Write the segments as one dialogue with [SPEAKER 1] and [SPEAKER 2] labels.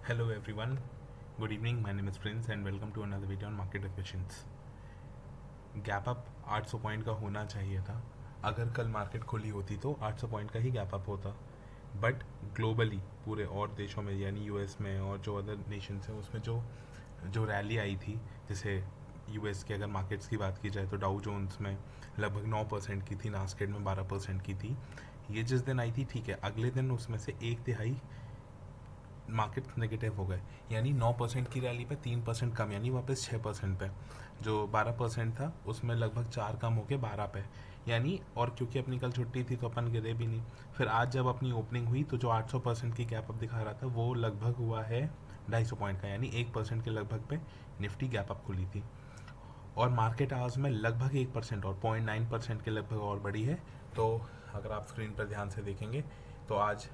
[SPEAKER 1] Hello everyone, good evening. My name is Prince and welcome to another video on market efficiency. Gap up 800 point का होना चाहिए था. अगर कल market खुली होती तो 800 पॉइंट का ही गैप अप होता. बट ग्लोबली पूरे और देशों में यानी यूएस में और जो अदर नेशंस हैं उसमें जो जो रैली आई थी, जैसे यूएस के अगर मार्केट्स की बात की जाए तो डाउ जोन्स में लगभग 9% की थी, नास्केट में 12% की थी. ये जिस दिन आई थी ठीक है, अगले दिन उसमें से एक तिहाई मार्केट नेगेटिव हो गए, यानी 9% की रैली पे 3% कम, यानी वापस 6% पे. जो 12% था उसमें लगभग 4 कम होके 12 पे, यानी. और क्योंकि अपनी कल छुट्टी थी तो अपन गिरे भी नहीं. फिर आज जब अपनी ओपनिंग हुई तो जो 800% की गैप अप दिखा रहा था वो लगभग हुआ है 250 पॉइंट का, यानी 1% के लगभग पे निफ्टी गैप अप खुली थी. और मार्केट आवर्स में लगभग 1% और 0.9% के लगभग और बढ़ी है. तो अगर आप स्क्रीन पर ध्यान से देखेंगे तो आज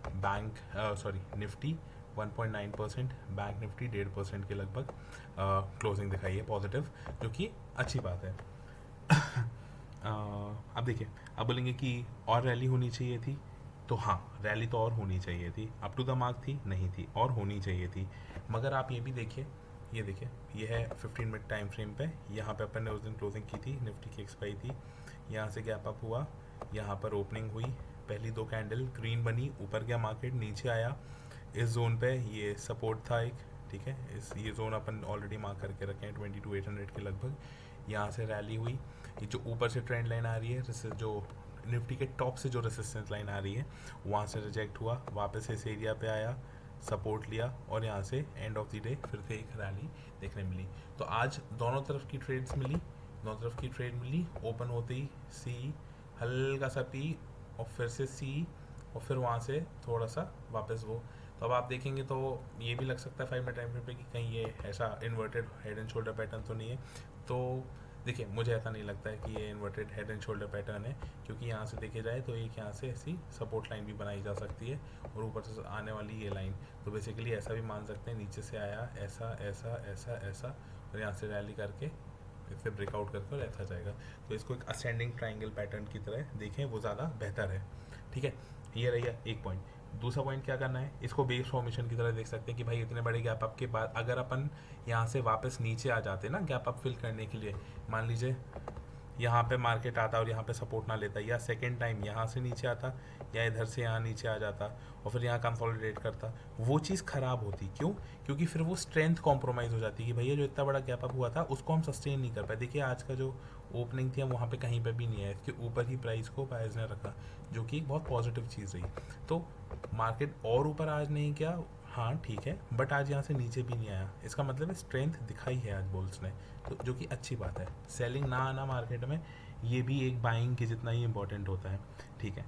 [SPEAKER 1] निफ्टी 1.9%, बैंक निफ्टी 1.5% के लगभग क्लोजिंग दिखाई है पॉजिटिव, जो कि अच्छी बात है. अब देखिए, अब बोलेंगे कि और रैली होनी चाहिए थी. तो हाँ, रैली तो और होनी चाहिए थी. अप टू द मार्क थी नहीं थी, और होनी चाहिए थी. मगर आप ये भी देखिए, ये देखिए, ये है 15 मिनट टाइम फ्रेम पे. यहाँ पे अपन ने उस दिन क्लोजिंग की थी, निफ्टी की एक्सपायरी थी. यहाँ से गैप अप हुआ, यहाँ पर ओपनिंग हुई, पहली दो कैंडल ग्रीन बनी, ऊपर गया मार्केट, नीचे आया. इस जोन पे ये सपोर्ट था एक, ठीक है. ये जोन अपन ऑलरेडी मार्क करके रखे हैं 22,800 के लगभग. यहाँ से रैली हुई, ये जो ऊपर से ट्रेंड लाइन आ रही है, जो निफ्टी के टॉप से जो रेसिस्टेंस लाइन आ रही है वहाँ से रिजेक्ट हुआ, वापस इस एरिया पे आया, सपोर्ट लिया, और यहाँ से एंड ऑफ द डे फिर से एक रैली देखने मिली. तो आज दोनों तरफ की ट्रेड्स मिली, दोनों तरफ की ट्रेड मिली. ओपन होते ही सी, हल्का सा पी, और फिर से सी, और फिर वहाँ से थोड़ा सा वापस वो. तो अब आप देखेंगे तो ये भी लग सकता है 5 मिनट टाइम फ्रेम पे कि कहीं ये ऐसा inverted head and shoulder pattern तो नहीं है. तो देखिए, मुझे ऐसा नहीं लगता है कि ये inverted head and shoulder pattern है, क्योंकि यहाँ से देखे जाए तो एक यहाँ से ऐसी सपोर्ट लाइन भी बनाई जा सकती है, और ऊपर से आने वाली ये लाइन. तो बेसिकली ऐसा भी मान सकते हैं, नीचे से आया ऐसा ऐसा ऐसा ऐसा, और यहाँ से रैली करके इसे ब्रेकआउट करके और ऐसा जाएगा. तो इसको एक असेंडिंग ट्राइंगल पैटर्न की तरह देखें, वो ज़्यादा बेहतर है. ठीक है, ये रही एक पॉइंट. दूसरा पॉइंट क्या करना है, इसको बेस फॉर्मेशन की तरह देख सकते हैं कि भाई इतने बड़े गैप अप के बाद अगर अपन यहाँ से वापस नीचे आ जाते ना गैप अप फिल करने के लिए, मान लीजिए यहाँ पे मार्केट आता और यहाँ पे सपोर्ट ना लेता, या सेकेंड टाइम यहाँ से नीचे आता, या इधर से यहाँ नीचे आ जाता और फिर यहाँ कंसोलिडेट करता, वो चीज़ ख़राब होती. क्यों? क्योंकि फिर वो स्ट्रेंथ कॉम्प्रोमाइज़ हो जाती कि भैया जो इतना बड़ा गैप अप हुआ था उसको हम सस्टेन नहीं कर पाए. देखिए आज का जो ओपनिंग थी वहाँ पे कहीं पे भी नहीं है, इसके ऊपर ही प्राइस को बायर्स ने रखा, जो कि एक बहुत पॉजिटिव चीज़ रही. तो मार्केट और ऊपर आज नहीं गया, हाँ ठीक है, बट आज यहाँ से नीचे भी नहीं आया, इसका मतलब स्ट्रेंथ दिखाई है आज बुल्स ने, तो जो कि अच्छी बात है. सेलिंग ना आना मार्केट में ये भी एक बाइंग के जितना ही इंपॉर्टेंट होता है. ठीक है,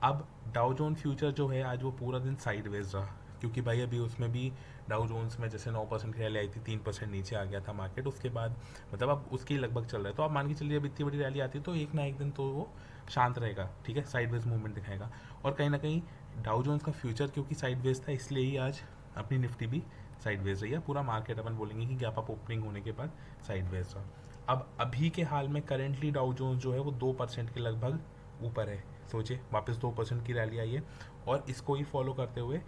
[SPEAKER 1] अब डाउ जोन फ्यूचर जो है आज वो पूरा दिन साइडवेज रहा, क्योंकि भाई अभी उसमें भी डाउ जोन्स में जैसे 9% की रैली आई थी, 3% नीचे आ गया था मार्केट. उसके बाद मतलब अब उसकी लगभग चल रहा है. तो आप मान के चलिए अब इतनी बड़ी रैली आती है तो एक ना एक दिन तो वो शांत रहेगा, ठीक है, साइडवेज मूवमेंट दिखाएगा. और कहीं ना कहीं डाउ जोन्स का फ्यूचर क्योंकि साइडवेज था, इसलिए ही आज अपनी निफ्टी भी साइडवेज रही है. पूरा मार्केट अपन बोलेंगे कि गैप अप ओपनिंग होने के बाद साइडवेज रहा. अब अभी के हाल में करेंटली डाउ जोन्स जो है वो 2% के लगभग ऊपर है. सोचिए, वापस 2% की रैली आई है, और इसको ही फॉलो करते हुए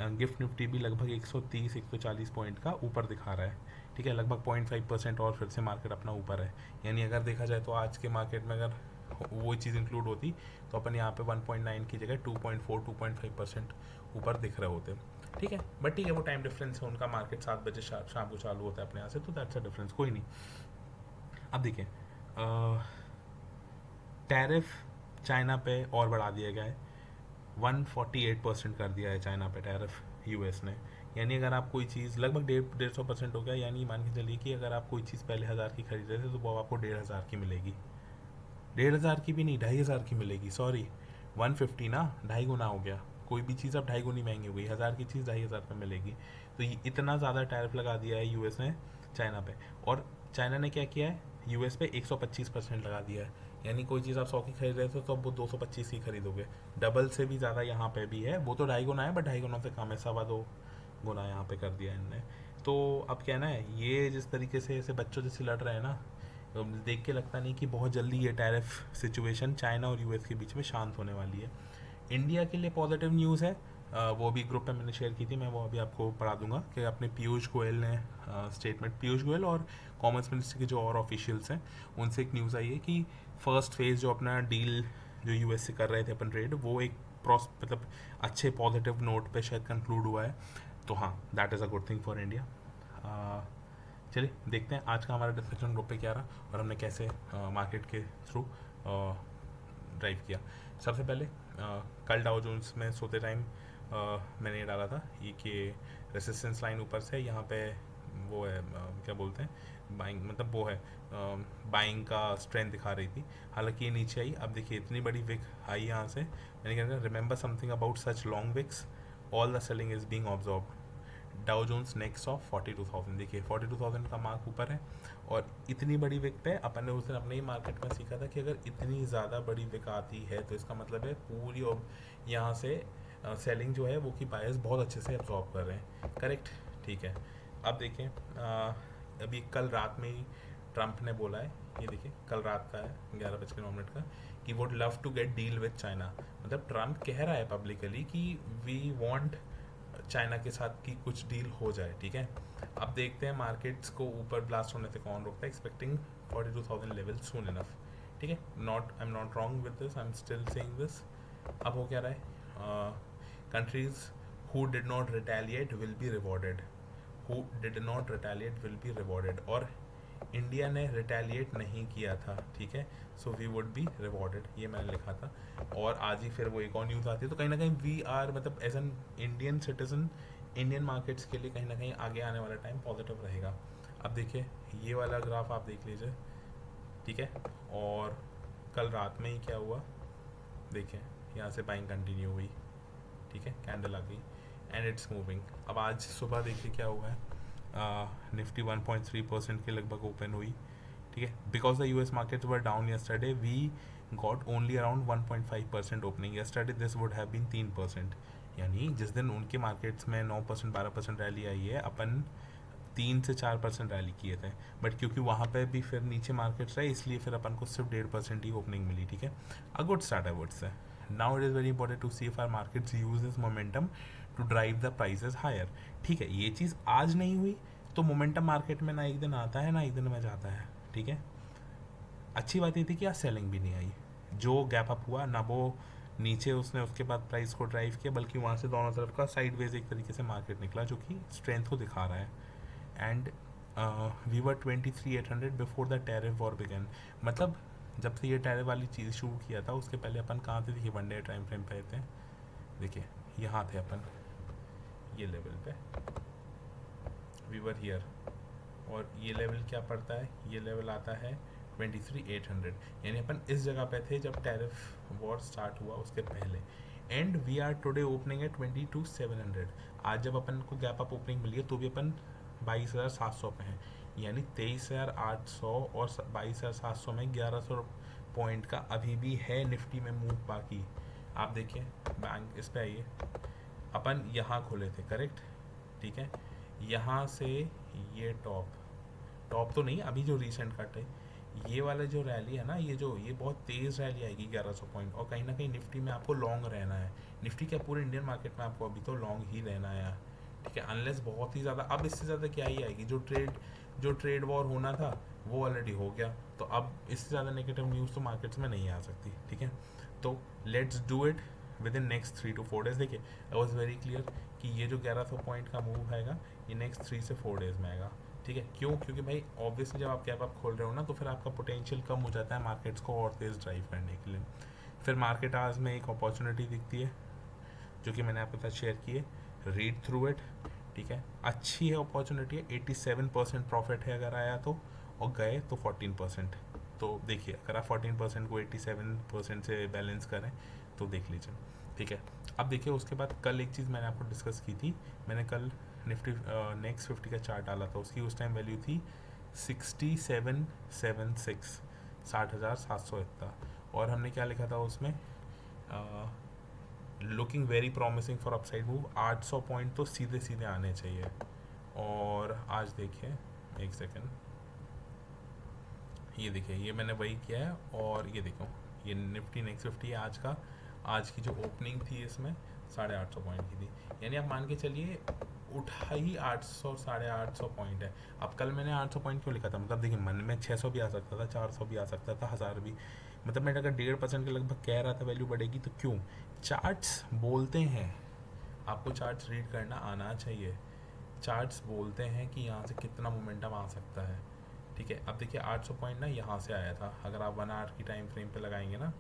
[SPEAKER 1] गिफ्ट निफ्टी भी लगभग 130-140 पॉइंट का ऊपर दिखा रहा है. ठीक है, लगभग 0.5% और फिर से मार्केट अपना ऊपर है. यानी अगर देखा जाए तो आज के मार्केट में अगर वो चीज़ इंक्लूड होती तो अपन यहाँ पे 1.9 की जगह 2.4-2.5% ऊपर दिख रहे होते. ठीक है, बट ठीक है, वो टाइम डिफरेंस है उनका. मार्केट 7 बजे शाम को चालू होता है अपने यहाँ से, तो दैट्स अ डिफरेंस, कोई नहीं. अब देखिए, टैरिफ चाइना पे और बढ़ा दिया गया है. 148% कर दिया है चाइना पे टैरिफ यूएस ने. यानी अगर आप कोई चीज़ लगभग 150% हो गया, यानी मान के चलिए कि अगर आप कोई चीज़ पहले 1000 की खरीद रहे थे तो वो आपको 1500 की मिलेगी. 1500 की भी नहीं, 2500 की मिलेगी. सॉरी, 150 ना, 2.5 गुना हो गया. कोई भी चीज़ अब 2.5 गुनी महंगी हो गई. 1000 की चीज़ 2500 पे मिलेगी. तो ये इतना ज़्यादा टैरिफ लगा दिया है यूएस ने चाइना पे. और चाइना ने क्या किया है, यूएस पे 125% लगा दिया है. यानी कोई चीज़ आप 100 की खरीद रहे थे तो अब वो 225 की खरीदोगे. डबल से भी ज़्यादा यहाँ पे भी है. वो तो 2.5 गुना है, बट 2.5 गुना से कम है, 2.25 गुना यहाँ पे कर दिया इनने. तो अब कहना है, ये जिस तरीके से ऐसे बच्चों जैसे लड़ रहे हैं ना, तो देख के लगता नहीं कि बहुत जल्दी ये टैरिफ सिचुएशन चाइना और यूएस के बीच में शांत होने वाली है. इंडिया के लिए पॉजिटिव न्यूज़ है, वो भी ग्रुप पे मैंने शेयर की थी, मैं वो अभी आपको पढ़ा दूंगा कि अपने पीयूष गोयल ने स्टेटमेंट, पीयूष गोयल और कॉमर्स मिनिस्ट्री के जो और ऑफिशियल्स हैं उनसे एक न्यूज़ आई है कि फर्स्ट फेज़ जो अपना डील जो यूएस से कर रहे थे अपन ट्रेड, वो एक मतलब अच्छे पॉजिटिव नोट पे शायद कंक्लूड हुआ है। तो हाँ, that is a good thing for India. चलिए देखते हैं आज का हमारा डिस्कशन ग्रुप पे क्या रहा और हमने कैसे मार्केट के थ्रू ड्राइव किया। सबसे पहले कल डाउ जोन्स में सोते टाइम मैंने ये डाला था ये कि रेसिस्टेंस लाइन ऊपर से यहाँ पे वो है, क्या बोलते हैं, बाइंग, मतलब वो है बाइंग का स्ट्रेंथ दिखा रही थी। हालांकि ये नीचे आई। अब देखिए इतनी बड़ी विक आई यहाँ से, मैंने कहा remember something about such long weeks, all the selling is being absorb. Dow Jones next of 42,000, देखिए 42,000 का मार्क ऊपर है और इतनी बड़ी विक पे अपन ने उस दिन अपने ही मार्केट में सीखा था कि अगर इतनी ज़्यादा बड़ी विक आती है तो इसका मतलब है पूरी और यहाँ से सेलिंग जो है वो की बायर्स बहुत अच्छे से एब्जॉर्ब कर रहे हैं। करेक्ट, ठीक है। अब देखें अभी कल रात में ही ट्रंप ने बोला है, ये देखिए कल रात का है 11:09 का, कि would love to get deal with China. मतलब ट्रंप कह रहा है पब्लिकली कि वी वांट चाइना के साथ की कुछ डील हो जाए, ठीक है। अब देखते हैं मार्केट्स को ऊपर ब्लास्ट होने से कौन रोकता है। एक्सपेक्टिंग 42,000 लेवल सून इनफ, ठीक है। I am not wrong with this, I am still saying this. अब हो क्या रहा है, countries who did not retaliate will be rewarded, who did not retaliate will be rewarded, और इंडिया ने रिटेलिएट नहीं किया था, ठीक है, so we would be rewarded, ये मैंने लिखा था। और आज ही फिर वो एक और न्यूज़ आती है, तो कहीं ना कहीं वी आर, मतलब as an Indian citizen, Indian markets के लिए कहीं ना कहीं आगे आने वाला टाइम पॉजिटिव रहेगा। अब देखिए ये वाला ग्राफ आप देख लीजिए, ठीक है। और कल रात में ही क्या हुआ, देखिए यहाँ से बाइंग कंटिन्यू हुई, ठीक है, कैंडल आ गई एंड इट्स मूविंग। अब आज सुबह देखिए क्या हुआ है, निफ्टी 1.3% के लगभग ओपन हुई, ठीक है। Because the US markets were down yesterday, we got only around 1.5% opening. yesterday this would have been 3%, यानी जिस दिन उनके मार्केट्स में 9% 12% रैली आई है, अपन 3 से 4% रैली किए थे। बट क्योंकि वहाँ पे भी फिर नीचे मार्केट्स रहे, इसलिए फिर अपन को सिर्फ 1.5% ही ओपनिंग मिली, ठीक है। A good start I would say. Now it is very important to see if our markets use this momentum to drive the prices higher, ठीक है। ये चीज़ आज नहीं हुई तो मोमेंटम मार्केट में ना एक दिन आता है ना एक दिन में जाता है, ठीक है। अच्छी बात ये थी कि आज सेलिंग भी नहीं आई, जो गैप अप हुआ ना वो नीचे उसने उसके बाद प्राइस को ड्राइव किया, बल्कि वहाँ से दोनों तरफ का साइडवेज एक तरीके से मार्केट निकला, जो कि स्ट्रेंथ को दिखा रहा है। And we were 23,800 before the tariff war began. मतलब जब से ये टैरिफ वाली चीज़ शुरू किया था उसके पहले अपन कहाँ थे, देखिए 1 डे टाइम फ्रेम पे थे, देखिए यहाँ थे अपन, ये लेवल पे वी वर हियर। और ये लेवल क्या पड़ता है, ये लेवल आता है 23,800, यानी अपन इस जगह पे थे जब टैरिफ वॉर स्टार्ट हुआ उसके पहले। And we are today opening है 22,700। आज जब अपन को गैप अप ओपनिंग मिली है तो भी अपन 22,700 पे हैं, यानी 23,800 और 22,700 में 1,100 पॉइंट का अभी भी है निफ्टी में मूव बाकी। आप देखिए बैंक इस पे आइए, अपन यहाँ खोले थे, करेक्ट, ठीक है। यहाँ से ये टॉप तो नहीं, अभी जो रिसेंट कट है, ये वाला जो रैली है ना, ये बहुत तेज़ रैली आएगी 1,100 पॉइंट, और कहीं ना कहीं निफ्टी में आपको लॉन्ग रहना है। निफ्टी क्या, पूरे इंडियन मार्केट में आपको अभी तो लॉन्ग ही रहना है, ठीक है। अनलेस बहुत ही ज़्यादा, अब इससे ज़्यादा क्या ही आएगी, जो ट्रेड वॉर होना था वो ऑलरेडी हो गया, तो अब इससे ज़्यादा नेगेटिव न्यूज़ तो मार्केट्स में नहीं आ सकती, ठीक है। तो let's do it with in next 3 to 4 days. देखिए आई वॉज वेरी क्लियर कि ये जो 1,100 पॉइंट का मूव आएगा ये नेक्स्ट 3 से 4 डेज में आएगा, ठीक है। क्यों, क्योंकि भाई ऑब्वियसली जब आप गैप अप खोल रहे हो ना तो फिर आपका पोटेंशियल कम हो जाता है मार्केट्स को और तेज़ ड्राइव करने के लिए। फिर मार्केट आज में एक अपॉर्चुनिटी दिखती है जो कि मैंने आपके साथ शेयर की है, रीड थ्रू इट, ठीक है। अच्छी है अपॉर्चुनिटी है, 87% प्रॉफिट है अगर आया तो, और गए तो 14%। तो देखिए अगर आप 14% को 87% से बैलेंस करें तो देख लीजिए, ठीक है। अब देखिए उसके बाद कल एक चीज़ मैंने आपको डिस्कस की थी, मैंने कल निफ्टी नेक्स्ट 50 का चार्ट डाला था, उसकी उस टाइम वैल्यू थी 6776, 60,700 इतना, और हमने क्या लिखा था उसमें, looking very promising for upside move, 800 point तो सीधे सीधे आने चाहिए। और आज देखिए एक सेकेंड, ये देखिए ये मैंने वही किया है, और ये देखो ये निफ्टी नेक्स्ट 50 है आज का, आज की जो ओपनिंग थी इसमें 850 पॉइंट की थी, यानी आप मान के चलिए उठा ही 800 850 पॉइंट है। अब कल मैंने 800 पॉइंट क्यों लिखा था, मतलब देखिए मन में 600 भी आ सकता था, 400 भी आ सकता था, 1000 भी, मतलब मैं अगर 1.5% के लगभग कह रहा था वैल्यू बढ़ेगी, तो क्यों? चार्ट्स बोलते हैं, आपको चार्ट्स रीड करना आना चाहिए। चार्ट्स बोलते हैं कि यहाँ से कितना मोमेंटम आ सकता है, ठीक है। अब देखिए 800 पॉइंट ना यहाँ से आया था, अगर आप 1 आवर की टाइम फ्रेम पे लगाएंगे ना,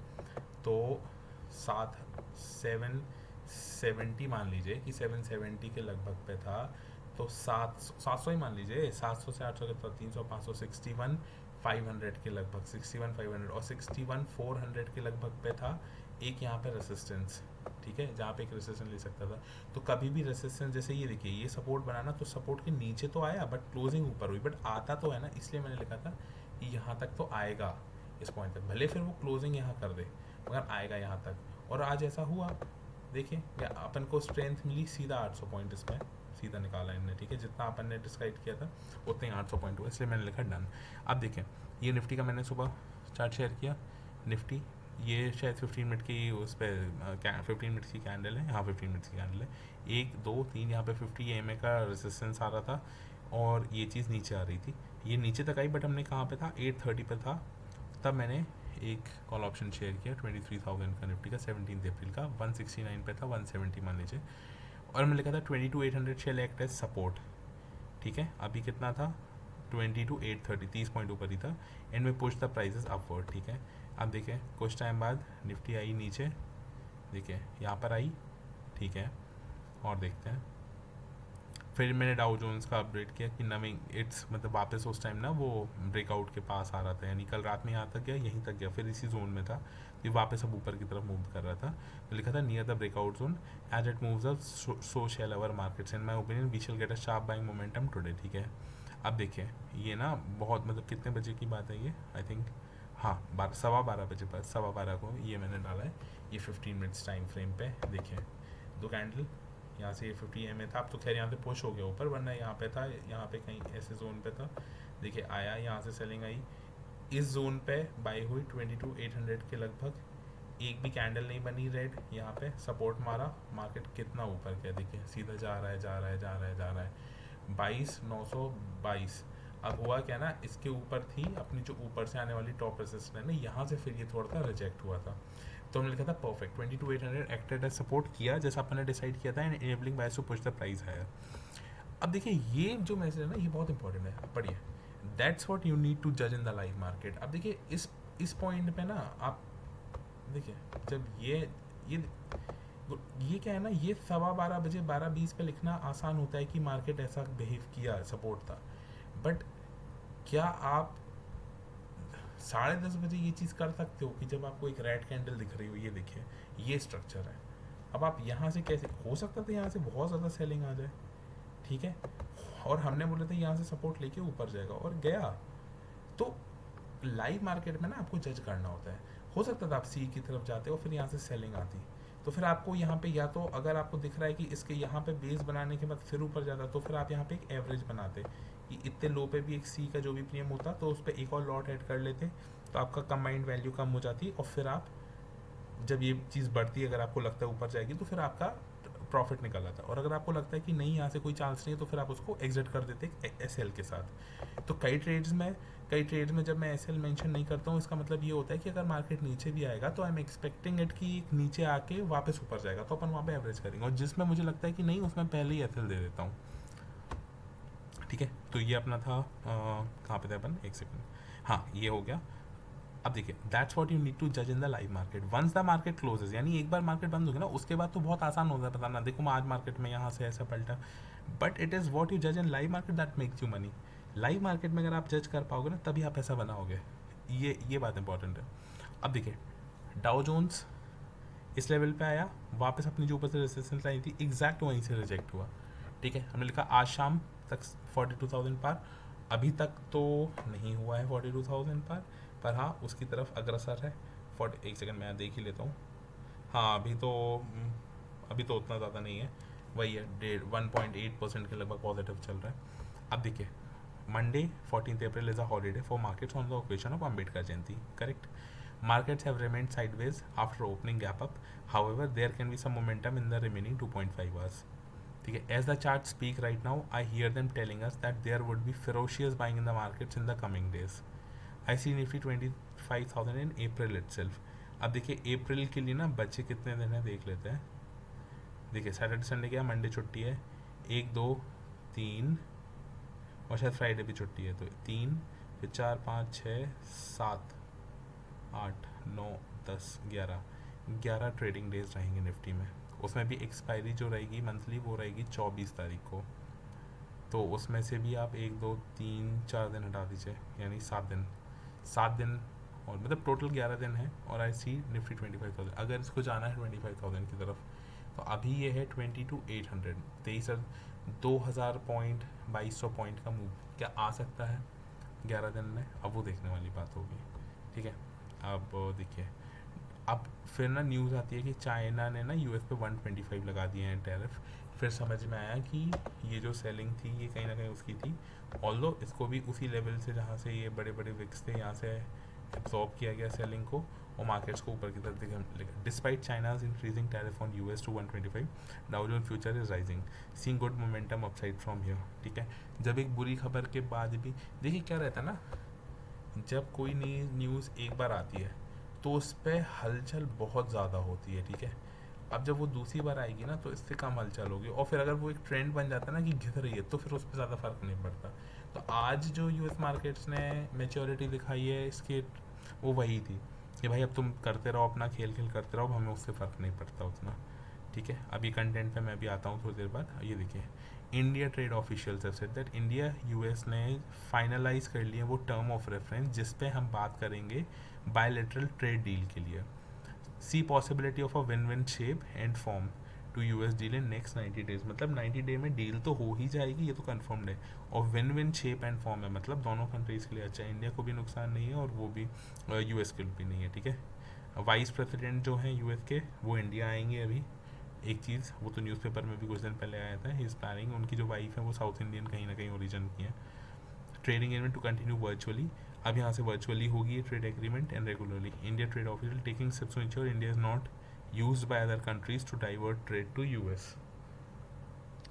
[SPEAKER 1] तो 770 मान लीजिए कि 770 के लगभग पे था, तो 700 ही मान लीजिए, 700 से 800 कितना, 300 500 61 500 के लगभग, 61 500 और 61 400 के लगभग पे था एक यहाँ पे रेसिस्टेंस, ठीक है, जहाँ पे एक रेसिस्टेंस ले सकता था। तो कभी भी रेसिस्टेंस, जैसे ये देखिए ये सपोर्ट बनाना, तो सपोर्ट के नीचे तो आया बट क्लोजिंग ऊपर हुई, बट आता तो है ना, इसलिए मैंने लिखा था कि यहाँ तक तो आएगा, इस पॉइंट तक, भले फिर वो क्लोजिंग यहाँ कर दे मगर आएगा यहाँ तक। और आज ऐसा हुआ, देखिए अपन को स्ट्रेंथ मिली सीधा 800 पॉइंट, इसमें सीधा निकाला इनने, ठीक है, जितना अपन ने डिस्क्राइब किया था उतने ही 800 पॉइंट हुआ, इसलिए मैंने लिखा डन। अब देखें ये निफ्टी का मैंने सुबह चार्ट शेयर किया, निफ्टी ये शायद 15 मिनट की उस पर 15 मिनट की कैंडल है, हाँ 15 मिनट की कैंडल है, 1 2 3 यहाँ पे 50 EMA का रेजिस्टेंस आ रहा था और ये चीज़ नीचे आ रही थी, ये नीचे तक आई, बट हमने कहाँ पे था, 830 पे था, तब मैंने एक कॉल ऑप्शन शेयर किया 23,000 का निफ्टी का, 17 अप्रैल का, 169 पे था, 170 मान लीजिए, और मैंने लिखा था 22,800 शेल एक्ट एज सपोर्ट, ठीक है। अभी कितना था, 22,830, 30 पॉइंट ऊपर ही था, एंड में पुश द प्राइसेस अपवर्ड, ठीक है। अब देखें कुछ टाइम बाद निफ्टी आई नीचे, देखिए यहाँ पर आई, ठीक है, और देखते हैं, फिर मैंने डाउ जोन्स का अपडेट किया कि नविंग इट्स, मतलब वापस उस टाइम ना वो ब्रेकआउट के पास आ रहा था, यानी कल रात में यहाँ तक गया, यहीं तक गया, फिर इसी जोन में था, ये वापस अब ऊपर की तरफ मूव कर रहा था, तो लिखा था near the breakout zone as it moves up so shall our markets, in my opinion we shall get a sharp buying momentum today, ठीक है। अब देखिए ये ना बहुत, मतलब कितने बजे की बात है ये, आई थिंक हाँ 12 बजे पर 12:15 को ये मैंने डाला है, ये 15 मिनट्स टाइम फ्रेम पे देखिए, दो कैंडल यहाँ से 50 EMA था, अब तो खैर यहाँ पे पुश हो गया ऊपर, वरना यहाँ पे था, यहाँ पे कहीं ऐसे जोन पे था, देखिए आया, यहाँ से सेलिंग आई, इस जोन पे बाई हुई 22,800 के लगभग, एक भी कैंडल नहीं बनी रेड, यहाँ पे सपोर्ट मारा, मार्केट कितना ऊपर गया, देखिए सीधा जा रहा है, जा रहा है, जा रहा है, जा रहा है, 22,922। अब हुआ क्या ना, इसके ऊपर थी अपनी जो ऊपर से आने वाली टॉप रेजिस्टेंस है, यहाँ से फिर ये थोड़ा सा रिजेक्ट हुआ था, तो हमने लिखा था परफेक्ट, 22,800 एक्टेड एज सपोर्ट किया जैसा अपन ने डिसाइड किया था, and enabling buyers to push the price higher. अब देखिए ये जो मैसेज है ना, ये बहुत इंपॉर्टेंट है, पढ़िए, that's what you need to जज इन द लाइव मार्केट। अब देखिए इस पॉइंट पे ना आप देखिए, जब ये क्या है ना, ये 12:15 बजे 12:20 पे लिखना आसान होता है कि मार्केट ऐसा बिहेव किया, सपोर्ट था, बट क्या आप 10:30 बजे ये चीज़ कर सकते हो कि जब आपको एक रेड कैंडल दिख रही हो, ये देखिए ये स्ट्रक्चर है, अब आप यहाँ से कैसे, हो सकता था यहाँ से बहुत ज़्यादा सेलिंग आ जाए, ठीक है, और हमने बोले थे यहाँ से सपोर्ट लेके ऊपर जाएगा और गया, तो लाइव मार्केट में ना आपको जज करना होता है, हो सकता था आप सी की तरफ जाते हो फिर यहाँ से सेलिंग आती, तो फिर आपको यहाँ पे, या तो अगर आपको दिख रहा है कि इसके यहाँ पे बेस बनाने के बाद फिर ऊपर जाता, तो फिर आप यहाँ पे एक एवरेज बनाते कि इतने लो पे भी एक सी का जो भी प्रीमियम होता, तो उस पर एक और लॉट ऐड कर लेते, तो आपका कंबाइंड वैल्यू कम हो जाती, और फिर आप जब ये चीज़ बढ़ती है, अगर आपको लगता है ऊपर जाएगी, तो फिर आपका प्रॉफिट निकल आता है, और अगर आपको लगता है कि नहीं यहाँ से कोई चांस नहीं है, तो फिर आप उसको एग्जिट कर देते SL के साथ। तो कई ट्रेड्स में जब मैं SL मेंशन नहीं करता हूँ, इसका मतलब ये होता है कि अगर मार्केट नीचे भी आएगा तो आई एम एक्सपेक्टिंग इट कि नीचे आके वापस ऊपर जाएगा, तो अपन वहाँ पे एवरेज करेंगे, और जिसमें मुझे लगता है कि नहीं, उसमें पहले ही SL दे देता हूँ, ठीक है। तो ये अपना था, कहाँ पे थे अपन, एक सेकंड, हाँ ये हो गया। अब देखिए that's what you need to जज in the live market once the market closes, यानी एक बार मार्केट बंद होगी ना, उसके बाद तो बहुत आसान होता है बताना, देखो मैं आज मार्केट में यहाँ से ऐसा पलटा, but it is what you जज in live market that makes you money. Live market में अगर आप जज कर पाओगे ना, तभी आप पैसा बनाओगे, ये बात इंपॉर्टेंट है। अब देखिए डाउ जोन्स इस लेवल पे आया, वापस अपनी जो ऊपर से रेजिस्टेंस लाई थी एग्जैक्ट वहीं से रिजेक्ट हुआ, ठीक है। हमने लिखा आज शाम तक 42,000 पार, अभी तक तो नहीं हुआ है 42,000 पार, पर हाँ उसकी तरफ अग्रसर है। 40, एक सेकंड मैं देख ही लेता हूँ, हाँ अभी तो उतना ज़्यादा नहीं है, वही है 1.8% के लगभग पॉजिटिव चल रहा है। अब देखिए Monday 14 April is a holiday for markets on the occasion of Ambedkar Jayanti, correct. Markets have remained sideways after opening gap up. However, there can be some momentum in the remaining 2.5 hours. ठीक है, as the charts speak right now, I hear them telling us that there would be ferocious buying in the markets in the coming days. I see Nifty 25,000 in April itself. अब देखिए अप्रैल के लिए ना बचे कितने दिन है देख लेते हैं. देखिए सैटरडे संडे क्या, मंडे छुट्टी है, 1 2 3 और शायद फ्राइडे भी छुट्टी है, तो 3 फिर 4 5 6 7 8 9 10 11 ट्रेडिंग डेज रहेंगे निफ्टी में. उसमें भी एक्सपायरी जो रहेगी मंथली वो रहेगी 24 तारीख को. तो उसमें से भी आप 1 2 3 4 दिन हटा दीजिए, यानी 7 दिन और मतलब टोटल 11 दिन है. और आई सी निफ्टी 25,000. अगर इसको जाना है 25,000 की तरफ तो अभी ये है 22,800. 2000 पॉइंट 2200 पॉइंट का मूव क्या आ सकता है 11 दिन में, अब वो देखने वाली बात होगी. ठीक है, अब देखिए अब फिर ना न्यूज़ आती है कि चाइना ने ना यूएस पे 125 लगा दिए हैं टैरिफ. फिर समझ में आया कि ये जो सेलिंग थी ये कहीं ना कहीं उसकी थी. ऑल्दो इसको भी उसी लेवल से जहाँ से ये बड़े बड़े विक्स थे यहाँ से एब्जॉर्ब किया गया सेलिंग को और मार्केट्स को ऊपर की तरफ दिखा. Despite China's increasing tariff on US to 125, Dow Jones future is rising, seeing good momentum upside from here. ठीक है, जब एक बुरी खबर के बाद भी देखिए क्या रहता है ना, जब कोई नई न्यूज़ एक बार आती है तो उस पर हलचल बहुत ज़्यादा होती है. ठीक है, अब जब वो दूसरी बार आएगी ना तो इससे कम हलचल होगी. और फिर अगर वो एक ट्रेंड बन जाता है ना कि घिस रही है तो फिर उस पर ज़्यादा फर्क नहीं पड़ता. तो आज जो यूएस मार्केट्स ने मेच्योरिटी दिखाई है इसके वो वही थी कि भाई अब तुम करते रहो अपना खेल करते रहो, हमें उससे फ़र्क नहीं पड़ता उतना. ठीक है, अभी कंटेंट पे मैं भी आता हूँ थोड़ी देर बाद. ये देखिए India trade officials have said that India US ने फाइनलाइज कर लिए वो टर्म ऑफ रेफरेंस जिस पे हम बात करेंगे बायलैटरल ट्रेड डील के लिए. See possibility of a win win shape and form to US deal in next 90 days. मतलब 90 डे में डील तो हो ही जाएगी, ये तो कन्फर्म्ड है. और win win shape and form है, मतलब दोनों कंट्रीज़ के लिए अच्छा है. इंडिया को भी नुकसान नहीं है और वो भी यूएस के लिए भी नहीं है. ठीक है, वाइस प्रेसिडेंट जो हैं यूएस के वो इंडिया आएंगे अभी. एक चीज़ वो तो न्यूज़पेपर में भी कुछ दिन पहले आया था, ही इज़ प्लानिंग. उनकी जो वाइफ है वो साउथ इंडियन कहीं ना कहीं ओरिजिन की है. Trading agreement to continue virtually. अब यहाँ से वर्चुअली होगी ये trade agreement and regularly. India trade official taking steps to ensure India is not used by other countries to divert trade to US.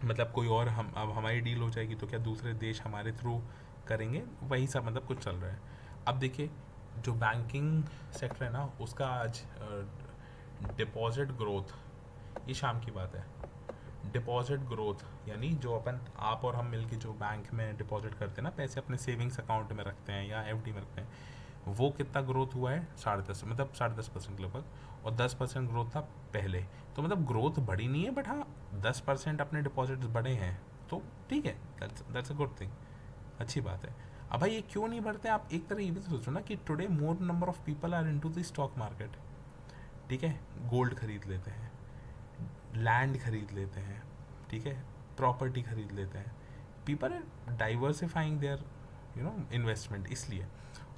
[SPEAKER 1] मतलब कोई और हम अब हमारी डील हो जाएगी तो क्या दूसरे देश हमारे थ्रू करेंगे, वही सब मतलब कुछ चल रहा है. अब देखिए जो बैंकिंग सेक्टर है ना उसका आज डिपॉजिट ग्रोथ, ये शाम की बात है. डिपॉजिट ग्रोथ यानी जो अपन आप और हम मिलके जो बैंक में डिपॉजिट करते हैं ना पैसे अपने सेविंग्स अकाउंट में रखते हैं या एफडी में रखते हैं, वो कितना ग्रोथ हुआ है 10.5, मतलब 10.5% लगभग. और 10% ग्रोथ था पहले. तो मतलब ग्रोथ बढ़ी नहीं है बट हाँ 10% अपने डिपॉजिट्स बढ़े हैं तो ठीक है, दैट्स अ गुड थिंग, अच्छी बात है. अब भाई ये क्यों नहीं बढ़ते, आप एक तरह ये भी तो सोचो ना कि today more number of people are into the stock market. ठीक है, गोल्ड खरीद लेते हैं, लैंड खरीद लेते हैं, ठीक है, प्रॉपर्टी खरीद लेते हैं. People are diversifying their investment. इसलिए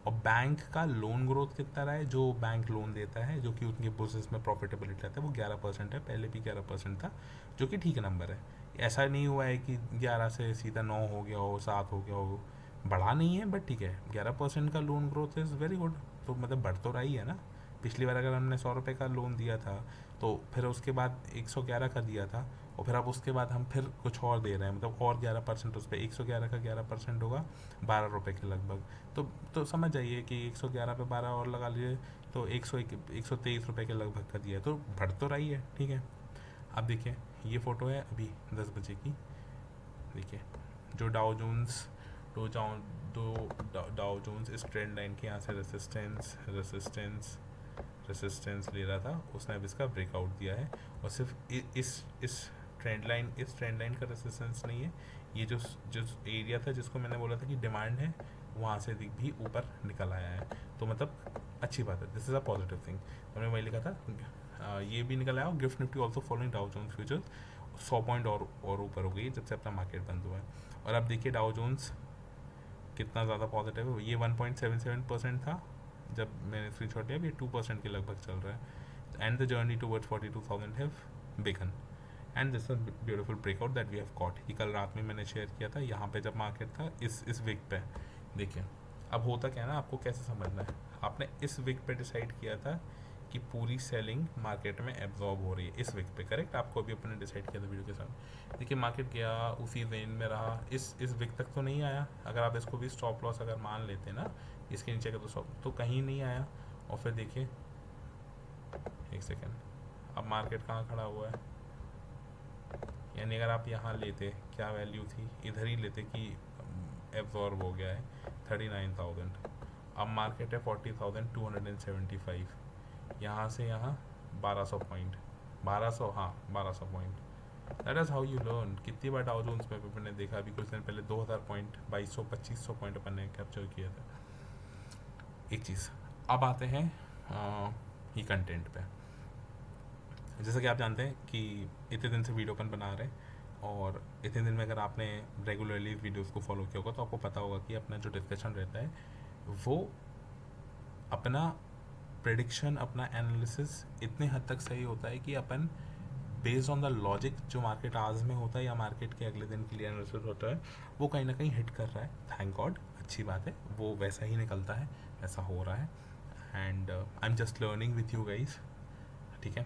[SPEAKER 1] और बैंक का लोन ग्रोथ कितना रहा है, जो बैंक लोन देता है जो कि उनके बिजनेस में प्रॉफिटेबिलिटी रहता है वो 11% है. पहले भी 11% था जो कि ठीक नंबर है. ऐसा नहीं हुआ है कि 11 से सीधा 9 हो गया हो 7 हो गया हो, बढ़ा नहीं है बट ठीक है 11% का loan growth is very good. तो मतलब बढ़ तो रही है ना. पिछली बार अगर हमने 100 रुपये का लोन दिया था तो फिर उसके बाद 111 का दिया था और फिर अब उसके बाद हम फिर कुछ और दे रहे हैं, मतलब और 11% उस पर. 111 का 11% होगा 12 रुपये के लगभग. तो समझ जाइए कि 111 पे 12 और लगा लीजिए तो 123 रुपये के लगभग का दिया है, तो बढ़ तो रही है. ठीक है, अब देखिए ये फ़ोटो है अभी 10 बजे की. देखिए जो डाउ जोन्स इस ट्रेंड लाइन के यहाँ से रेसिस्टेंस ले रहा था, उसने अब इसका ब्रेकआउट दिया है. और सिर्फ इस ट्रेंड लाइन का रेसिस्टेंस नहीं है, ये जो एरिया था जिसको मैंने बोला था कि डिमांड है वहाँ से भी ऊपर निकल आया है. तो मतलब अच्छी बात है, this is a positive thing. हमने वही लिखा था ये भी निकल आया. और gift nifty also following Dow Jones futures 100 point और ऊपर हो गई जब से अपना मार्केट बंद हुआ है. और अब देखिए डाउ जोन्स कितना ज़्यादा पॉजिटिव है. ये 1.77% था जब मैंने स्क्रीनशॉट लिया, ये 2% के लगभग चल रहा है. And the journey towards 42,000 have begun and this beautiful breakout that we have caught. ये कल रात में मैंने शेयर किया था यहाँ पे जब मार्केट था इस वीक पे. देखिए अब होता क्या है ना, आपको कैसे समझना है. आपने इस विक पे डिसाइड किया था कि पूरी सेलिंग मार्केट में एब्जॉर्ब हो रही है इस विक पे, करेक्ट? आपको अभी अपने डिसाइड किया था वीडियो के साथ। देखिए मार्केट गया उसी रेंज में रहा, इस विक तक तो नहीं आया। अगर आप इसको भी स्टॉप लॉस अगर मान लेते ना, इसके नीचे का तो स्टॉप तो कहीं नहीं आया। और फिर देखिए एक सेकेंड, अब मार्केट कहाँ खड़ा हुआ है, यानी अगर आप यहाँ लेते क्या वैल्यू थी, इधर ही लेते कि एब्जॉर्ब हो गया है 39,000। अब मार्केट है 40,275, यहाँ से यहाँ 1200 पॉइंट, 1200, हाँ 1200 point. That is how you learn. कितनी बार डाउ जोन्स में अपन ने देखा, अभी कुछ दिन पहले 2000 पॉइंट, 2200 2500 पॉइंट अपन ने कैप्चर किया था। एक चीज़, अब आते हैं ये कंटेंट पे। जैसा कि आप जानते हैं कि इतने दिन से वीडियो अपन बना रहे हैं, और इतने दिन में अगर आपने रेगुलरली वीडियोस को फॉलो किया होगा तो आपको पता होगा कि अपना जो डिस्कशन रहता है वो अपना प्रेडिक्शन, अपना एनालिसिस इतने हद तक सही होता है कि अपन बेस्ड ऑन द लॉजिक जो मार्केट आज में होता है या मार्केट के अगले दिन के लिए एनालिसिस होता है वो कहीं ना कहीं हिट कर रहा है। थैंक गॉड, अच्छी बात है, वो वैसा ही निकलता है, ऐसा हो रहा है। And I am just learning with you guys, ठीक है?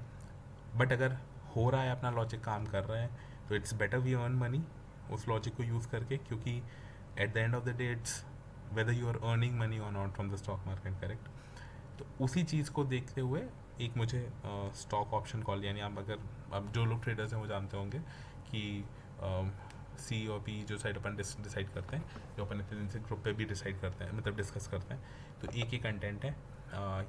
[SPEAKER 1] बट अगर हो रहा है, अपना लॉजिक काम कर रहा है, तो it's better we earn money उस लॉजिक को यूज़ करके, क्योंकि at the end of the day it's whether you are earning money और not from the stock market, correct? तो उसी चीज़ को देखते हुए एक मुझे स्टॉक ऑप्शन कॉल, यानी आप अगर अब जो लोग ट्रेडर्स हैं वो जानते होंगे कि सी और पी जो साइड अपन डिसाइड करते हैं, जो अपन इतने दिन से ग्रुप पे भी डिसाइड करते हैं, मतलब डिस्कस करते हैं, तो एक ही कंटेंट है।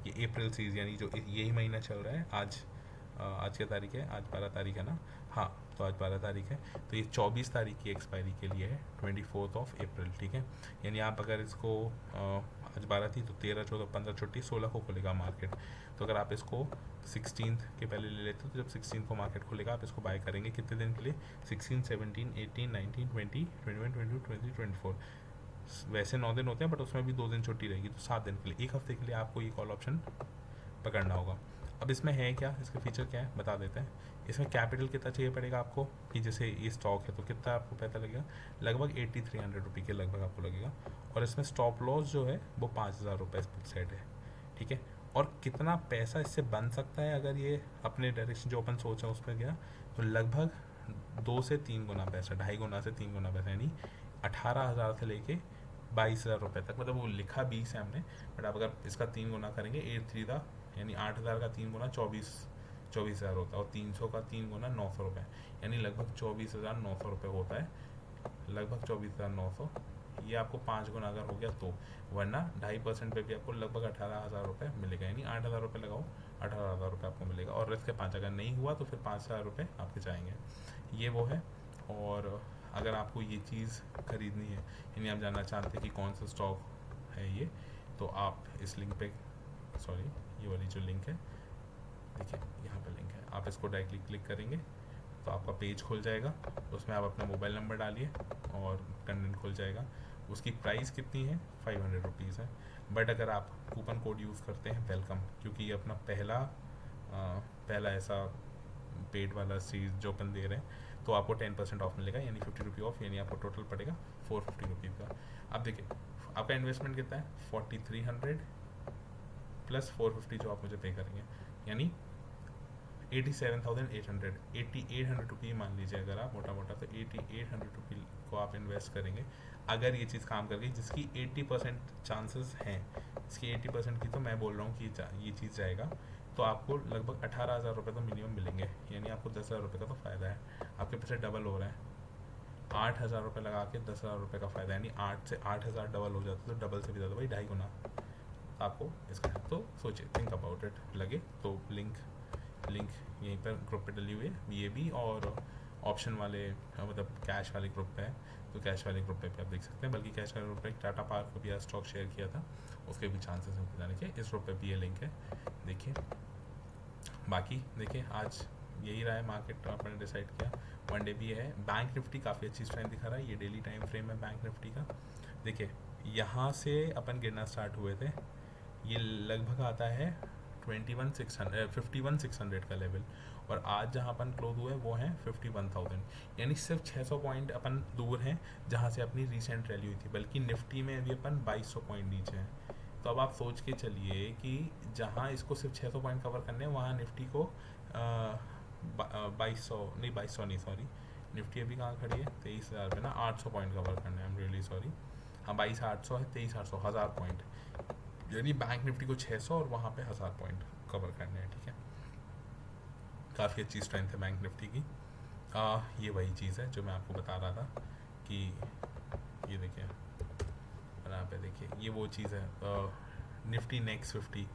[SPEAKER 1] ये अप्रैल सीरीज, यानी जो यही महीना चल रहा है, आज क्या तारीख है, आज 12 तारीख है ना, हाँ तो आज 12 तारीख है, तो ये 24 तारीख की एक्सपायरी के लिए है, 24 अप्रैल, ठीक है? यानी आप अगर इसको आज 12 थी तो 13, 14, 15 छुट्टी, 16 को खुलेगा मार्केट। तो अगर आप इसको 16 के पहले ले लेते हो तो जब 16 को मार्केट खुलेगा आप इसको बाय करेंगे कितने दिन के लिए? 16, 17, 18, 19, 20, 21, 22, 23, 24। वैसे 9 दिन होते हैं बट उसमें भी 2 दिन छुट्टी रहेगी, तो 7 दिन के लिए, एक हफ्ते के लिए आपको ये कॉल ऑप्शन पकड़ना होगा। अब इसमें है क्या, इसका फीचर क्या है बता देते हैं। इसमें कैपिटल कितना चाहिए पड़ेगा आपको, कि जैसे ये स्टॉक है तो कितना आपको पैसा लगेगा, लगभग 8300 रुपये के लगभग आपको लगेगा। और इसमें स्टॉप लॉस जो है वो 5000 रुपये सेट है, ठीक है? और कितना पैसा इससे बन सकता है अगर ये अपने डायरेक्शन जो अपन सोचा उस पर गया, तो लगभग 2 से 3 गुना पैसा, 2.5 गुना से 3 गुना पैसा, यानी 18,000 से लेके 22,000 रुपये तक। मतलब वो लिखा 20 है हमने, बट आप अगर इसका 3 गुना करेंगे 8 3 यानी 8,000 का 3 गुना 24,000 होता है, और 300 का 3 गुना 900 रुपये, यानी लगभग 24,900 रुपये होता है, लगभग 24,900। ये आपको 5 गुना अगर हो गया तो, वरना 2.5% पे भी आपको लगभग 18,000 रुपये मिलेगा, यानी 8,000 रुपये लगाओ 18,000 रुपये आपको मिलेगा, और रिस्क के 5 अगर नहीं हुआ तो फिर 5,000 रुपये आपके जाएंगे। ये वो है। और अगर आपको ये चीज़ खरीदनी है, यानी आप जानना चाहते हैं कि कौन सा स्टॉक है ये, तो आप इस लिंक पे, सॉरी ये वाली जो लिंक है, देखिए यहाँ पे लिंक है, आप इसको डायरेक्टली क्लिक करेंगे तो आपका पेज खुल जाएगा, उसमें आप अपना मोबाइल नंबर डालिए और कंटेंट खुल जाएगा। उसकी प्राइस कितनी है, 500 रुपीज़ है, बट अगर आप कूपन कोड यूज़ करते हैं वेलकम, क्योंकि ये अपना पहला ऐसा पेड वाला सीरीज जो अपन दे रहे हैं, तो आपको 10% ऑफ मिलेगा, यानी 50 रुपये ऑफ, यानी आपको टोटल पड़ेगा 450 रुपीज़ का। अब देखिए आपका इन्वेस्टमेंट कितना है, 4300 प्लस 450 जो आप मुझे पे करेंगे, यानी 87,800, 8800 रुपये मान लीजिए अगर आप मोटा मोटा, तो 8800 रुपये को आप इन्वेस्ट करेंगे अगर ये चीज़ काम कर गई, जिसकी 80% चांसेस हैं, इसकी 80% की तो मैं बोल रहा हूँ कि ये चीज़ जाएगा, तो आपको लगभग 18,000 रुपये तो मिनिमम मिलेंगे, यानी आपको 10,000 रुपये का तो फ़ायदा है, आपके पैसे डबल हो रहे हैं। 8,000 रुपये लगा के 10,000 रुपये का फ़ायदा, यानी 8 से 8,000 डबल हो जाता है, तो डबल से भी ज़्यादा, भाई 2.5 गुना आपको इसका। तो सोचिए, थिंक अबाउट इट, लगे तो लिंक यहीं पर ग्रुप पे डली हुई है, ये भी, और ऑप्शन वाले मतलब कैश वाले ग्रुप पे है, तो कैश वाले ग्रुप पे भी आप देख सकते हैं, बल्कि कैश वाले ग्रुप पे टाटा पार्क को भी आज स्टॉक शेयर किया था, उसके भी चांसेस हैं जाने के, इस ग्रुप पे भी ये लिंक है, देखिए। बाकी देखिए आज यही रहा है, मार्केट आपने डिसाइड किया, वन डे भी है। बैंक निफ्टी काफ़ी अच्छी स्ट्रेंथ दिखा रहा है, ये डेली टाइम फ्रेम है बैंक निफ्टी का। देखिए यहाँ से अपन गिरना स्टार्ट हुए थे, ये लगभग आता है 51,600 का लेवल, और आज जहाँ अपन क्लोज हुए वो हैं 51,000, यानी सिर्फ 600 पॉइंट अपन दूर हैं जहाँ से अपनी रिसेंट रैली हुई थी, बल्कि निफ्टी में अभी अपन 2200 पॉइंट नीचे हैं। तो अब आप सोच के चलिए कि जहाँ इसको सिर्फ 600 पॉइंट कवर करने हैं वहाँ निफ्टी को 2200 नहीं, 2200 नहीं, सॉरी, निफ्टी अभी कहाँ खड़ी है 23,000 पे ना, 800 पॉइंट कवर करने हैं, आई एम रियली सॉरी। हाँ, 22,800 है, 23,800, 1000 पॉइंट, यानी बैंक निफ्टी को 600 और वहाँ पे 1000 पॉइंट कवर करने हैं, ठीक है। काफ़ी अच्छी स्ट्रेंथ है बैंक निफ्टी की। ये वही चीज़ है जो मैं आपको बता रहा था कि ये देखिए, यहाँ पे देखिए, ये वो चीज़ है निफ्टी नेक्स्ट 50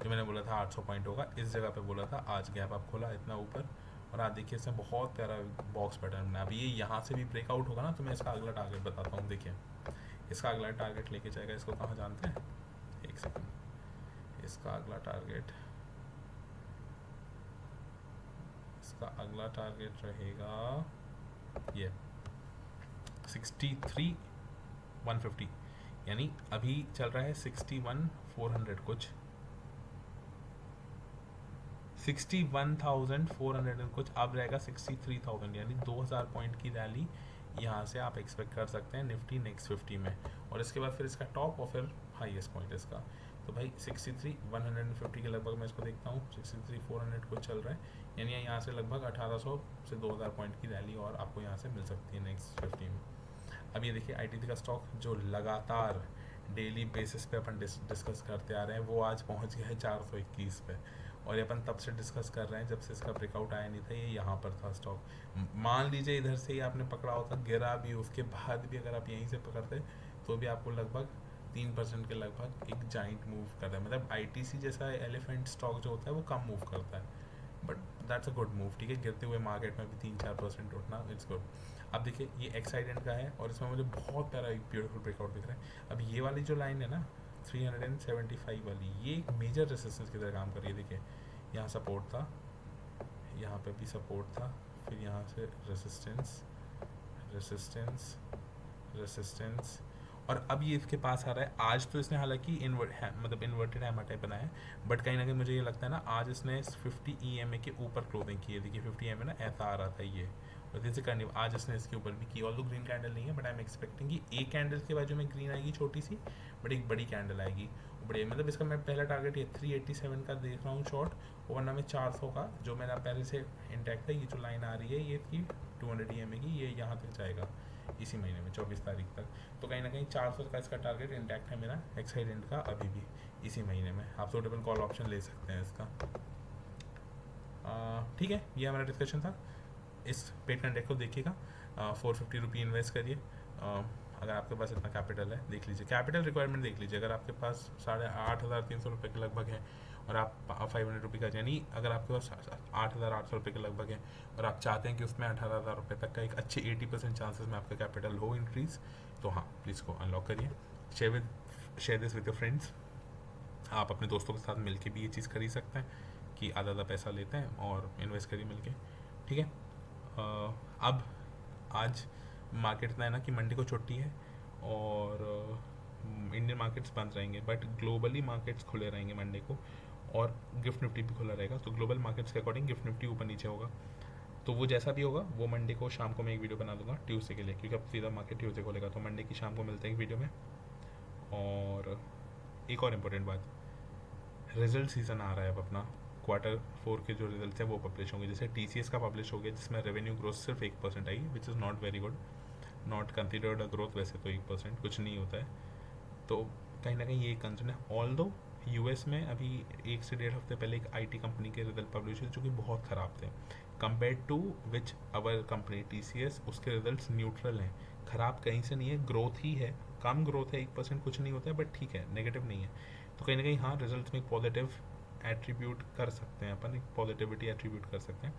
[SPEAKER 1] जो मैंने बोला था 800 पॉइंट होगा, इस जगह पे बोला था, आज गैप अप खोला इतना ऊपर, और आज देखिए इसमें बहुत प्यारा बॉक्स पैटर्न बना। अभी ये यहाँ से भी ब्रेकआउट होगा ना, तो मैं इसका अगला टारगेट बताता हूँ। देखिए इसका अगला टारगेट लेके जाएगा, इसको कहाँ जानते हैं, एक सेकंड, इसका अगला टारगेट रहेगा ये 63,150, यानी अभी चल रहा है 61,400 कुछ, 61,400 कुछ, अब रहेगा 63,000, यानी 2000 पॉइंट की रैली यहाँ से आप एक्सपेक्ट कर सकते हैं निफ्टी नेक्स्ट 50 में, और इसके बाद फिर इसका टॉप और फिर हाईएस्ट पॉइंट इसका। तो भाई 63,150 के लगभग मैं इसको देखता हूँ, 63,400 कुछ चल रहा है, यानी यहाँ से लगभग 1800 से 2000 पॉइंट की रैली और आपको यहाँ से मिल सकती है नेक्स्ट 50 में। अब ये देखिए आईटीसी का स्टॉक जो लगातार डेली बेसिस पे अपन डिस्कस करते आ रहे हैं, वो आज पहुँच गया है 421 पे, और ये अपन तब से डिस्कस कर रहे हैं जब से इसका ब्रेकआउट आया नहीं था, ये यहाँ पर था स्टॉक। मान लीजिए इधर से ही आपने पकड़ा होता, गिरा भी, उसके बाद भी अगर आप यहीं से पकड़ते तो भी आपको लगभग 3% के लगभग एक जाइंट मूव कर रहा है। मतलब आईटीसी जैसा एलिफेंट स्टॉक जो होता है वो कम मूव करता है, but that's a good move, ठीक है। गिरते हुए मार्केट में भी 3-4% उठना, इट्स गुड। अब देखिए ये एक्साइडेंट का है और इसमें मुझे बहुत प्यारा एक ब्यूटीफुल ब्रेकआउट दिख रहा है। अब ये वाली जो लाइन है ना 375 वाली, ये एक मेजर रेसिस्टेंस की तरह काम कर रही है। देखिए यहाँ सपोर्ट था, यहाँ पे भी सपोर्ट था, फिर यहाँ से रेसिस्टेंस, रेसिस्टेंस, रेसिस्टेंस, और अब ये इसके पास आ रहा है। आज तो इसने हालांकि मतलब इन्वर्टेड हैमर टाइप बनाया है, बट कहीं ना कहीं मुझे ये लगता है ना आज इसने 50 EMA के ऊपर क्लोजिंग की है। देखिए 50 EMA ना ऐसा आ रहा था ये, और जैसे करने आज इसने इसके ऊपर भी की, ऑल्दो ग्रीन कैंडल नहीं है, बट आई एम एक्सपेक्टिंग कि एक कैंडल के बाजू में ग्रीन आएगी छोटी सी, बट एक बड़ी कैंडल आएगी बड़े। मतलब इसका मैं पहला टारगेट ये 387 का देख रहा हूँ शॉर्ट, वरना मैं 400 का जो मेरा पहले से इंटैक्ट है, ये जो लाइन आ रही है ये इसकी 200 EMA की, ये यहाँ तक जाएगा इसी महीने में 24 तारीख तक। तो कहीं ना कहीं 400 का इसका टारगेट इंटैक्ट है मेरा एक्साइडेंट का अभी भी इसी महीने में। आप सूटेबल कॉल ऑप्शन ले सकते हैं इसका, ठीक है। ये हमारा डिस्कशन था। इस पेड कंटेक्ट को देखिएगा, 450 रुपये इन्वेस्ट करिए। अगर आपके पास इतना कैपिटल है, देख लीजिए कैपिटल रिक्वायरमेंट देख लीजिए। अगर आपके पास 8,300 रुपये के लगभग है और आप 500 रुपये का, यानी अगर आपके पास 8,800 रुपये के लगभग है और आप चाहते हैं कि उसमें 18,000 रुपये तक का एक अच्छे 80% चांसेस में आपका कैपिटल हो इंक्रीज, तो हाँ प्लीज़ को अनलॉक करिए। Share this with your friends. आप अपने दोस्तों के साथ मिलके भी ये चीज़ खरीद सकते हैं कि आधा आधा पैसा लेते हैं और इन्वेस्ट करिए मिलके, ठीक है। अब आज मार्केट इतना है ना कि मंडे को छुट्टी है और इंडियन मार्केट्स बंद रहेंगे, बट ग्लोबली मार्केट्स खुले रहेंगे मंडे को, और गिफ्ट निफ्टी भी खुला रहेगा। तो ग्लोबल मार्केट्स के अकॉर्डिंग गिफ्ट निफ्टी ऊपर नीचे होगा, तो वो जैसा भी होगा वो मंडे को शाम को मैं एक वीडियो बना दूंगा ट्यूसडे के लिए, क्योंकि अब सीधा मार्केट ट्यूसडे खोलेगा। तो मंडे की शाम को मिलते हैं एक वीडियो में। और एक और इम्पोर्टेंट बात, रिजल्ट सीजन आ रहा है अब अपना, Q4 के जो रिजल्ट हैं वो पब्लिश होंगे। जैसे TCS का पब्लिश हो गया जिसमें रेवेन्यू ग्रोथ सिर्फ 1% आई, which is not very good, not considered a growth. वैसे तो 1% कुछ नहीं होता है, तो कहीं ना कहीं ये एक कंसर्न है। ऑल्दो US में अभी 1 से 1.5 हफ्ते पहले एक IT कंपनी के रिजल्ट पब्लिश हुए जो कि बहुत ख़राब थे, compare to which our company TCS, उसके रिजल्ट्स न्यूट्रल हैं, ख़राब कहीं से नहीं है, ग्रोथ ही है, कम ग्रोथ है, 1% कुछ नहीं होता है, बट ठीक है, नेगेटिव नहीं है। तो कहीं ना कहीं हाँ रिजल्ट में एक पॉजिटिव एट्रीब्यूट कर सकते हैं अपन, एक पॉजिटिविटी एट्रीब्यूट कर सकते हैं।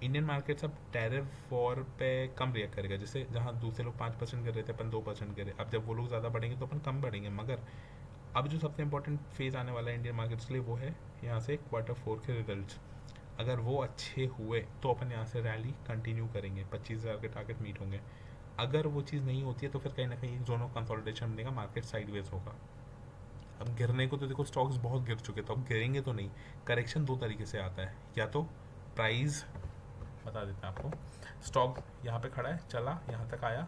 [SPEAKER 1] इंडियन मार्केट्स अब टैरिफ वॉर पे कम रिएक्ट करेगा, जैसे जहाँ दूसरे लोग 5% कर रहे थे अपन 2% करे, अब जब वो लोग ज़्यादा बढ़ेंगे तो अपन कम बढ़ेंगे। मगर अब जो सबसे इंपॉर्टेंट फेज़ आने वाला है इंडियन मार्केट्स के लिए वो है यहाँ से Q4 के रिजल्ट्स। अगर वो अच्छे हुए तो अपन यहाँ से रैली कंटिन्यू करेंगे, 25,000 के टारगेट मीट होंगे। अगर वो चीज़ नहीं होती है तो फिर कहीं ना कहीं जोन ऑफ कंसोलिडेशन बनेगा, मार्केट साइडवेज होगा। अब गिरने को तो देखो स्टॉक्स बहुत गिर चुके, तो अब गिरेंगे तो नहीं। करेक्शन दो तरीके से आता है, या तो प्राइस बता देते हैं आपको, स्टॉक यहाँ पे खड़ा है, चला यहाँ तक आया,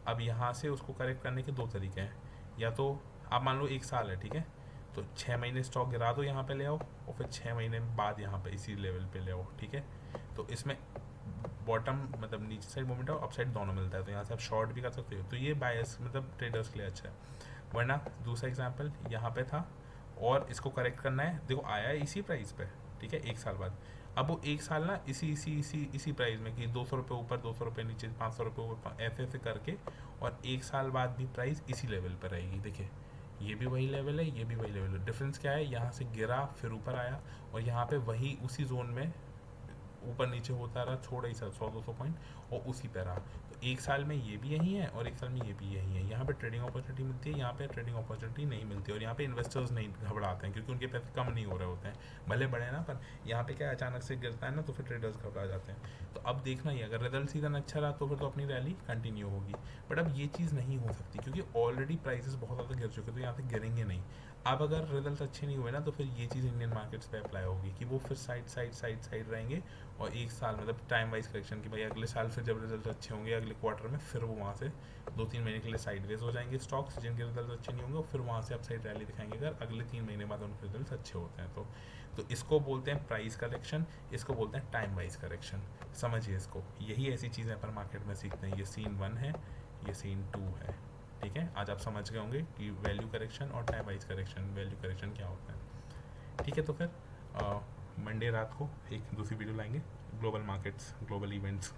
[SPEAKER 1] अब यहाँ से उसको करेक्ट करने के दो तरीके हैं। या तो आप मान लो 1 साल है, ठीक है, तो 6 महीने स्टॉक गिरा दो, यहाँ पे ले आओ, और फिर 6 महीने बाद यहाँ पे इसी लेवल पे ले आओ, ठीक है। तो इसमें बॉटम मतलब नीचे साइड मूवमेंट और अप साइड दोनों मिलता है, तो यहाँ से आप शॉर्ट भी कर सकते हो, तो ये बायस मतलब ट्रेडर्स के लिए अच्छा है। वरना दूसरा एग्जांपल यहाँ पे था और इसको करेक्ट करना है, देखो आया है इसी प्राइस पे, ठीक है, 1 साल बाद। अब वो 1 साल ना इसी इसी इसी इसी प्राइस में कि 200 रुपये ऊपर 200 रुपये नीचे 500 रुपये ऊपर ऐसे ऐसे करके, और 1 साल बाद भी प्राइस इसी लेवल पर रहेगी। देखिए ये भी वही लेवल है, ये भी वही लेवल है, डिफरेंस क्या है, यहाँ से गिरा फिर ऊपर आया, और यहाँ पे वही उसी जोन में ऊपर नीचे होता रहा थोड़ा ही सा 100-200 पॉइंट, और उसी पे रहा। तो 1 साल में ये भी यही है और 1 साल में ये भी यही है। यहाँ पे ट्रेडिंग अपॉर्चुनिटी मिलती है, यहाँ पे ट्रेडिंग अपॉर्चुनिटी नहीं मिलती, और यहाँ पे इन्वेस्टर्स नहीं घबराते हैं क्योंकि उनके पैसे कम नहीं हो रहे होते हैं, भले बड़े ना, पर यहाँ पे क्या अचानक से गिरता है ना, तो फिर ट्रेडर्स घबरा जाते हैं। तो अब देखना ही, अगर रिजल्ट सीजन अच्छा रहा तो फिर तो अपनी रैली कंटिन्यू होगी, बट अब ये चीज़ नहीं हो सकती क्योंकि ऑलरेडी प्राइसेस बहुत ज़्यादा गिर चुके हैं, तो यहाँ से गिरेंगे नहीं। अब अगर रिजल्ट अच्छे नहीं हुए ना, तो फिर ये चीज़ इंडियन मार्केट्स पे अप्लाई होगी कि वो फिर साइड साइड साइड साइड रहेंगे, और 1 साल मतलब टाइम वाइज करेक्शन, कि भाई अगले साल फिर जब रिजल्ट अच्छे होंगे अगले क्वार्टर में, फिर वो वहाँ से 2-3 महीने के लिए साइडवेज हो जाएंगे स्टॉक्स जिनके रिजल्ट अच्छे नहीं होंगे, और फिर वहाँ से अप साइड रैली दिखाएंगे अगर अगले 3 महीने बाद उनके रिजल्ट अच्छे होते हैं तो इसको बोलते हैं प्राइस करेक्शन, इसको बोलते हैं टाइम वाइज करेक्शन। समझिए इसको, यही ऐसी चीज़ें पर मार्केट में सीखते हैं। ये सीन 1 है, ये सीन 2 है, ठीक है। आज आप समझ गए होंगे कि वैल्यू करेक्शन और time wise correction, value correction क्या होता है, ठीक है। तो फिर मंडे रात को एक दूसरी वीडियो लाएंगे ग्लोबल मार्केट्स, ग्लोबल इवेंट्स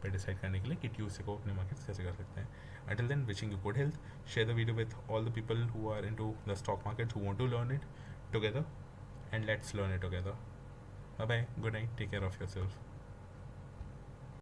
[SPEAKER 1] पे डिसाइड करने के लिए कि ट्यूसडे को अपने मार्केट्स कैसे कर सकते हैं। Until then, wishing you good health. Share the video with all the people who are into the stock markets who want to learn it together, and let's learn it together. Bye bye. Good night. Take care of yourself.